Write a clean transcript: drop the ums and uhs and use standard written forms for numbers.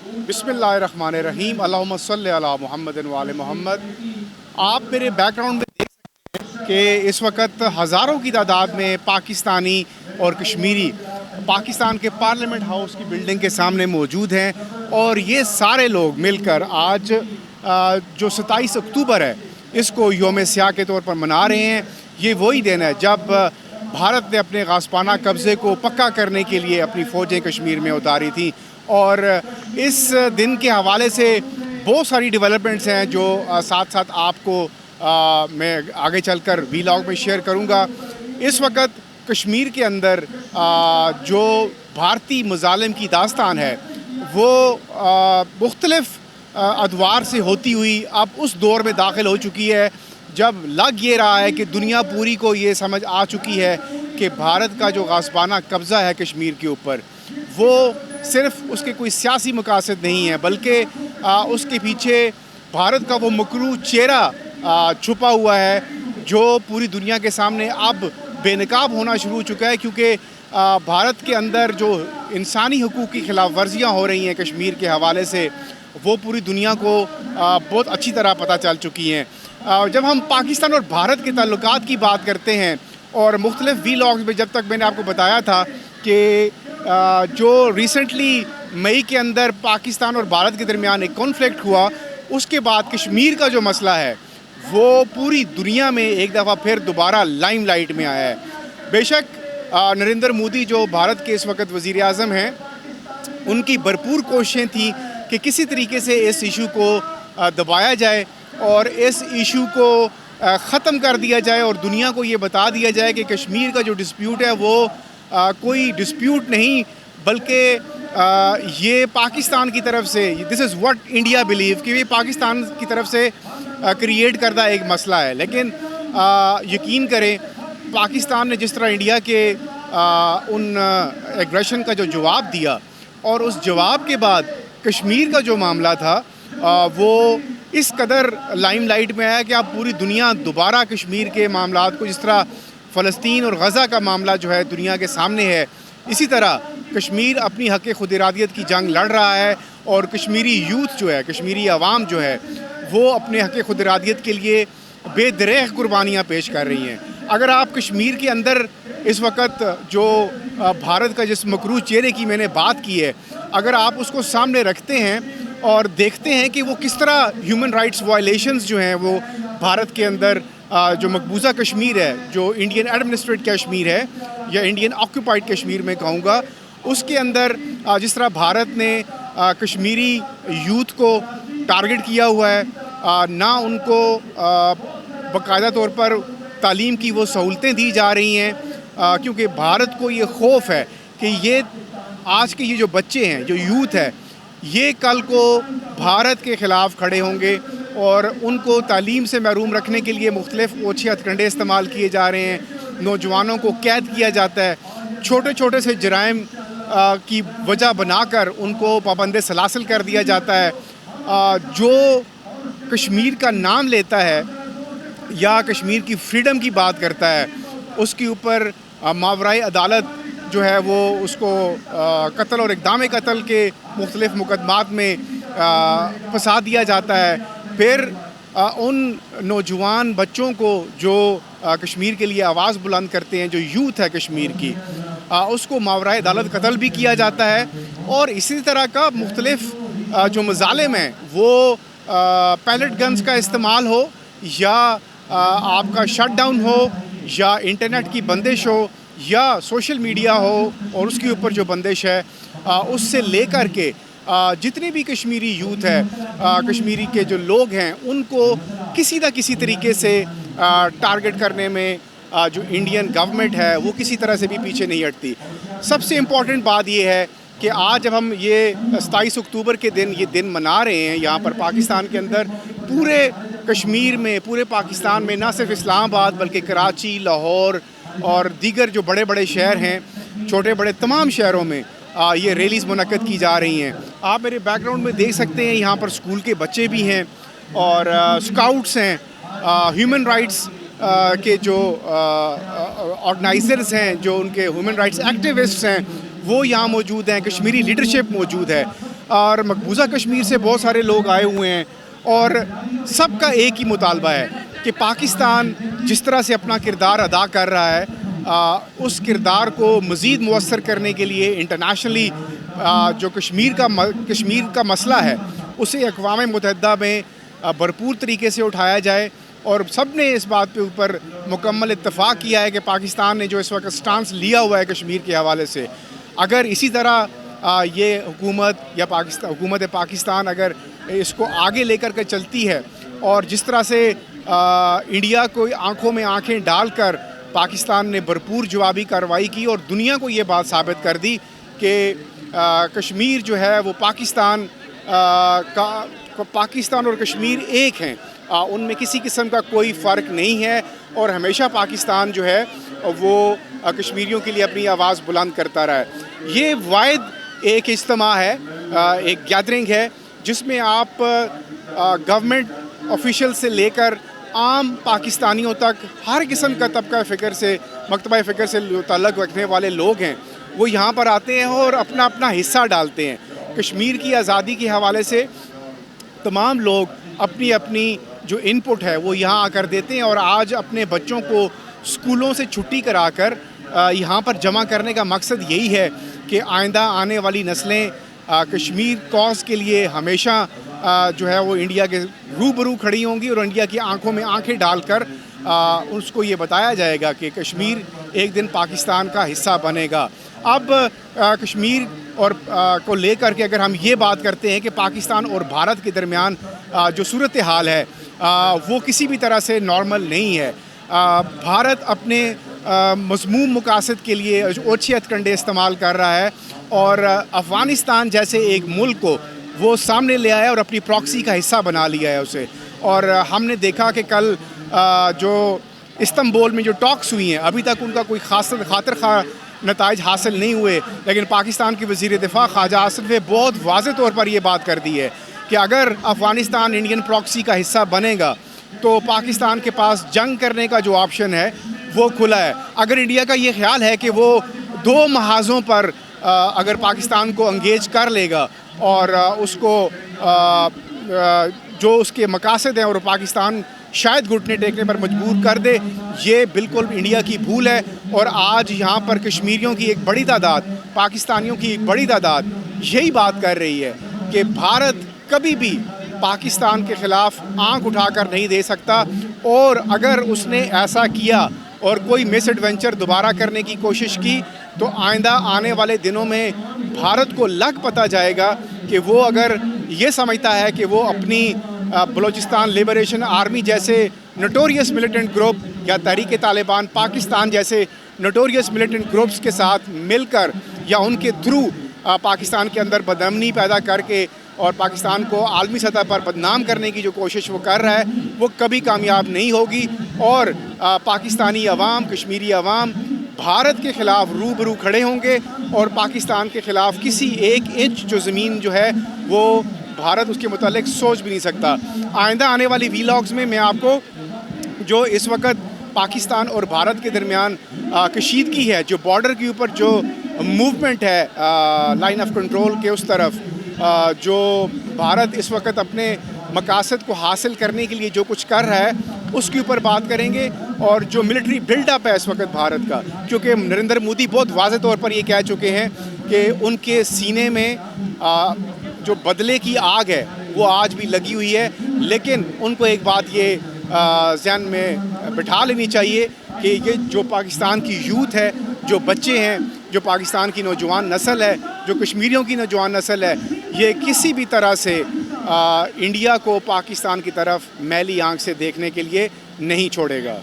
بسم اللہ الرحمن الرحیم، اللہم صلی علی محمد وعلی محمد۔ آپ میرے بیک گراؤنڈ میں دیکھ سکتے ہیں کہ اس وقت ہزاروں کی تعداد میں پاکستانی اور کشمیری پاکستان کے پارلیمنٹ ہاؤس کی بلڈنگ کے سامنے موجود ہیں، اور یہ سارے لوگ مل کر آج جو 27 اکتوبر ہے اس کو یوم سیاہ کے طور پر منا رہے ہیں۔ یہ وہی دن ہے جب بھارت نے اپنے غاصبانہ قبضے کو پکا کرنے کے لیے اپنی فوجیں کشمیر میں اتاری تھیں، اور اس دن کے حوالے سے بہت ساری ڈیولپمنٹس ہیں جو ساتھ ساتھ آپ کو میں آگے چل کر ویلاگ میں شیئر کروں گا۔ اس وقت کشمیر کے اندر جو بھارتی مظالم کی داستان ہے وہ مختلف ادوار سے ہوتی ہوئی اب اس دور میں داخل ہو چکی ہے جب لگ یہ رہا ہے کہ دنیا پوری کو یہ سمجھ آ چکی ہے کہ بھارت کا جو غاصبانہ قبضہ ہے کشمیر کے اوپر، وہ صرف اس کے کوئی سیاسی مقاصد نہیں ہے، بلکہ اس کے پیچھے بھارت کا وہ مکروہ چہرہ چھپا ہوا ہے جو پوری دنیا کے سامنے اب بے نقاب ہونا شروع ہو چکا ہے، کیونکہ بھارت کے اندر جو انسانی حقوق کی خلاف ورزیاں ہو رہی ہیں کشمیر کے حوالے سے، وہ پوری دنیا کو بہت اچھی طرح پتہ چل چکی ہیں۔ جب ہم پاکستان اور بھارت کے تعلقات کی بات کرتے ہیں، اور مختلف ویلاگز میں جب تک میں نے آپ کو بتایا تھا کہ جو ریسنٹلی مئی کے اندر پاکستان اور بھارت کے درمیان ایک کانفلکٹ ہوا، اس کے بعد کشمیر کا جو مسئلہ ہے وہ پوری دنیا میں ایک دفعہ پھر دوبارہ لائم لائٹ میں آیا ہے۔ بے شک نریندر مودی جو بھارت کے اس وقت وزیر اعظم ہیں، ان کی بھرپور کوششیں تھیں کہ کسی طریقے سے اس ایشو کو دبایا جائے اور اس ایشو کو ختم کر دیا جائے، اور دنیا کو یہ بتا دیا جائے کہ کشمیر کا جو ڈسپیوٹ ہے وہ کوئی ڈسپیوٹ نہیں، بلکہ یہ پاکستان کی طرف سے، دس از واٹ انڈیا بلیو، کہ یہ پاکستان کی طرف سے کریٹ کردہ ایک مسئلہ ہے۔ لیکن یقین کریں، پاکستان نے جس طرح انڈیا کے ان ایگریشن کا جو جواب دیا، اور اس جواب کے بعد کشمیر کا جو معاملہ تھا وہ اس قدر لائم لائٹ میں آیا کہ اب پوری دنیا دوبارہ کشمیر کے معاملات کو، جس طرح فلسطین اور غزہ کا معاملہ جو ہے دنیا کے سامنے ہے، اسی طرح کشمیر اپنی حق خود ارادیت کی جنگ لڑ رہا ہے، اور کشمیری یوتھ جو ہے، کشمیری عوام جو ہے، وہ اپنے حق خود ارادیت کے لیے بے دریغ قربانیاں پیش کر رہی ہیں۔ اگر آپ کشمیر کے اندر اس وقت جو بھارت کا جس مکروہ چہرے کی میں نے بات کی ہے، اگر آپ اس کو سامنے رکھتے ہیں اور دیکھتے ہیں کہ وہ کس طرح ہیومن رائٹس وائلیشنز جو ہیں وہ بھارت کے اندر جو مقبوضہ کشمیر ہے، جو انڈین ایڈمنسٹریٹ کشمیر ہے یا انڈین آکوپائڈ کشمیر میں کہوں گا، اس کے اندر جس طرح بھارت نے کشمیری یوتھ کو ٹارگٹ کیا ہوا ہے، نہ ان کو باقاعدہ طور پر تعلیم کی وہ سہولتیں دی جا رہی ہیں، کیونکہ بھارت کو یہ خوف ہے کہ یہ آج کے یہ جو بچے ہیں، جو یوتھ ہے، یہ کل کو بھارت کے خلاف کھڑے ہوں گے، اور ان کو تعلیم سے محروم رکھنے کے لیے مختلف اوچھے ہتھ کنڈے استعمال کیے جا رہے ہیں، نوجوانوں کو قید کیا جاتا ہے، چھوٹے چھوٹے سے جرائم کی وجہ بنا کر ان کو پابند سلاسل کر دیا جاتا ہے۔ جو کشمیر کا نام لیتا ہے یا کشمیر کی فریڈم کی بات کرتا ہے، اس کے اوپر ماورائے عدالت جو ہے وہ اس کو قتل اور اقدام قتل کے مختلف مقدمات میں پھنسا دیا جاتا ہے۔ پھر ان نوجوان بچوں کو جو کشمیر کے لیے آواز بلند کرتے ہیں، جو یوتھ ہے کشمیر کی، اس کو ماورائے عدالت قتل بھی کیا جاتا ہے، اور اسی طرح کا مختلف جو مظالم ہیں، وہ پیلٹ گنز کا استعمال ہو، یا آپ کا شٹ ڈاؤن ہو، یا انٹرنیٹ کی بندش ہو، یا سوشل میڈیا ہو اور اس کے اوپر جو بندش ہے، اس سے لے کر کے جتنی بھی کشمیری یوتھ ہے، کشمیری کے جو لوگ ہیں، ان کو کسی نہ کسی طریقے سے ٹارگٹ کرنے میں جو انڈین گورنمنٹ ہے وہ کسی طرح سے بھی پیچھے نہیں ہٹتی۔ سب سے امپورٹنٹ بات یہ ہے کہ آج جب ہم یہ 27 اکتوبر کے دن یہ دن منا رہے ہیں یہاں پر پاکستان کے اندر، پورے کشمیر میں، پورے پاکستان میں، نہ صرف اسلام آباد بلکہ کراچی، لاہور اور دیگر جو بڑے بڑے شہر ہیں، چھوٹے بڑے تمام شہروں میں یہ ریلیز منعقد کی جا رہی ہیں۔ آپ میرے بیک گراؤنڈ میں دیکھ سکتے ہیں، یہاں پر اسکول کے بچے بھی ہیں، اور اسکاؤٹس ہیں، ہیومن رائٹس کے جو آرگنائزرز ہیں، جو ان کے ہیومن رائٹس ایکٹیوسٹس ہیں، وہ یہاں موجود ہیں، کشمیری لیڈرشپ موجود ہے۔ اور مقبوضہ کشمیر سے بہت سارے لوگ آئے ہوئے ہیں، اور سب کا ایک ہی مطالبہ ہے کہ پاکستان جس طرح سے اپنا کردار ادا کر رہا ہے، اس کردار کو مزید مؤثر کرنے کے لیے انٹرنیشنلی جو کشمیر کا مسئلہ ہے اسے اقوام متحدہ میں بھرپور طریقے سے اٹھایا جائے، اور سب نے اس بات کے اوپر مکمل اتفاق کیا ہے کہ پاکستان نے جو اس وقت سٹانس لیا ہوا ہے کشمیر کے حوالے سے، اگر اسی طرح یہ حکومت پاکستان اگر اس کو آگے لے کر کے چلتی ہے، اور جس طرح سے انڈیا کو آنکھوں میں آنکھیں ڈال کر پاکستان نے بھرپور جوابی کارروائی کی اور دنیا کو یہ بات ثابت کر دی کہ کشمیر جو ہے وہ پاکستان اور کشمیر ایک ہیں، ان میں کسی قسم کا کوئی فرق نہیں ہے، اور ہمیشہ پاکستان جو ہے وہ کشمیریوں کے لیے اپنی آواز بلند کرتا رہا ہے۔ یہ واحد ایک اجتماع ہے، ایک گیدرنگ ہے جس میں آپ گورنمنٹ آفیشل سے لے کر عام پاکستانیوں تک ہر قسم کا مکتبہ فکر سے تعلق رکھنے والے لوگ ہیں، وہ یہاں پر آتے ہیں اور اپنا اپنا حصہ ڈالتے ہیں۔ کشمیر کی آزادی کے حوالے سے تمام لوگ اپنی اپنی جو انپٹ ہے وہ یہاں آ کر دیتے ہیں، اور آج اپنے بچوں کو اسکولوں سے چھٹی کرا کر یہاں پر جمع کرنے کا مقصد یہی ہے کہ آئندہ آنے والی نسلیں کشمیر کاز کے لیے ہمیشہ جو ہے وہ انڈیا کے روبرو کھڑی ہوں گی، اور انڈیا کی آنکھوں میں آنکھیں ڈال کر اس کو یہ بتایا جائے گا کہ کشمیر ایک دن پاکستان کا حصہ بنے گا۔ اب کشمیر اور کو لے کر کے اگر ہم یہ بات کرتے ہیں کہ پاکستان اور بھارت کے درمیان جو صورتحال ہے وہ کسی بھی طرح سے نارمل نہیں ہے۔ بھارت اپنے مذموم مقاصد کے لیے اوچھے ہتھ کنڈے استعمال کر رہا ہے، اور افغانستان جیسے ایک ملک کو وہ سامنے لے آیا اور اپنی پراکسی کا حصہ بنا لیا ہے اسے، اور ہم نے دیکھا کہ کل جو استنبول میں جو ٹاکس ہوئی ہیں ابھی تک ان کا کوئی خاطر خواہ نتائج حاصل نہیں ہوئے، لیکن پاکستان کی وزیر دفاع خواجہ آصف نے بہت واضح طور پر یہ بات کر دی ہے کہ اگر افغانستان انڈین پراکسی کا حصہ بنے گا تو پاکستان کے پاس جنگ کرنے کا جو آپشن ہے وہ کھلا ہے۔ اگر انڈیا کا یہ خیال ہے کہ وہ دو محاذوں پر اگر پاکستان کو انگیج کر لے گا اور اس کو جو اس کے مقاصد ہیں اور پاکستان شاید گھٹنے ٹیکنے پر مجبور کر دے، یہ بالکل انڈیا کی بھول ہے، اور آج یہاں پر کشمیریوں کی ایک بڑی تعداد، پاکستانیوں کی ایک بڑی تعداد یہی بات کر رہی ہے کہ بھارت کبھی بھی پاکستان کے خلاف آنکھ اٹھا کر نہیں دے سکتا، اور اگر اس نے ایسا کیا اور کوئی مس ایڈونچر دوبارہ کرنے کی کوشش کی تو آئندہ آنے والے دنوں میں بھارت کو لگ پتہ جائے گا کہ وہ اگر یہ سمجھتا ہے کہ وہ اپنی بلوچستان لیبریشن آرمی جیسے نوٹوریس ملیٹنٹ گروپ یا تحریک طالبان پاکستان جیسے نوٹوریس ملیٹنٹ گروپس کے ساتھ مل کر یا ان کے تھرو پاکستان کے اندر بدامنی پیدا کر کے اور پاکستان کو عالمی سطح پر بدنام کرنے کی جو کوشش وہ کر رہا ہے وہ کبھی کامیاب نہیں ہوگی، اور پاکستانی عوام، کشمیری عوام بھارت کے خلاف روبرو کھڑے ہوں گے، اور پاکستان کے خلاف کسی ایک انچ جو زمین جو ہے وہ بھارت اس کے متعلق سوچ بھی نہیں سکتا۔ آئندہ آنے والی ویلاگز میں میں آپ کو جو اس وقت پاکستان اور بھارت کے درمیان کشیدگی ہے، جو بارڈر کے اوپر جو موومنٹ ہے لائن آف کنٹرول کے اس طرف، جو بھارت اس وقت اپنے مقاصد کو حاصل کرنے کے لیے جو کچھ کر رہا ہے اس کے اوپر بات کریں گے، اور جو ملٹری بلڈ اپ ہے اس وقت بھارت کا، کیونکہ نریندر مودی بہت واضح طور پر یہ کہہ چکے ہیں کہ ان کے سینے میں جو بدلے کی آگ ہے وہ آج بھی لگی ہوئی ہے، لیکن ان کو ایک بات یہ ذہن میں بٹھا لینی چاہیے کہ یہ جو پاکستان کی یوتھ ہے، جو بچے ہیں، جو پاکستان کی نوجوان نسل ہے، جو کشمیریوں کی نوجوان نسل ہے، یہ کسی بھی طرح سے انڈیا کو پاکستان کی طرف میلی آنکھ سے دیکھنے کے لیے نہیں چھوڑے گا۔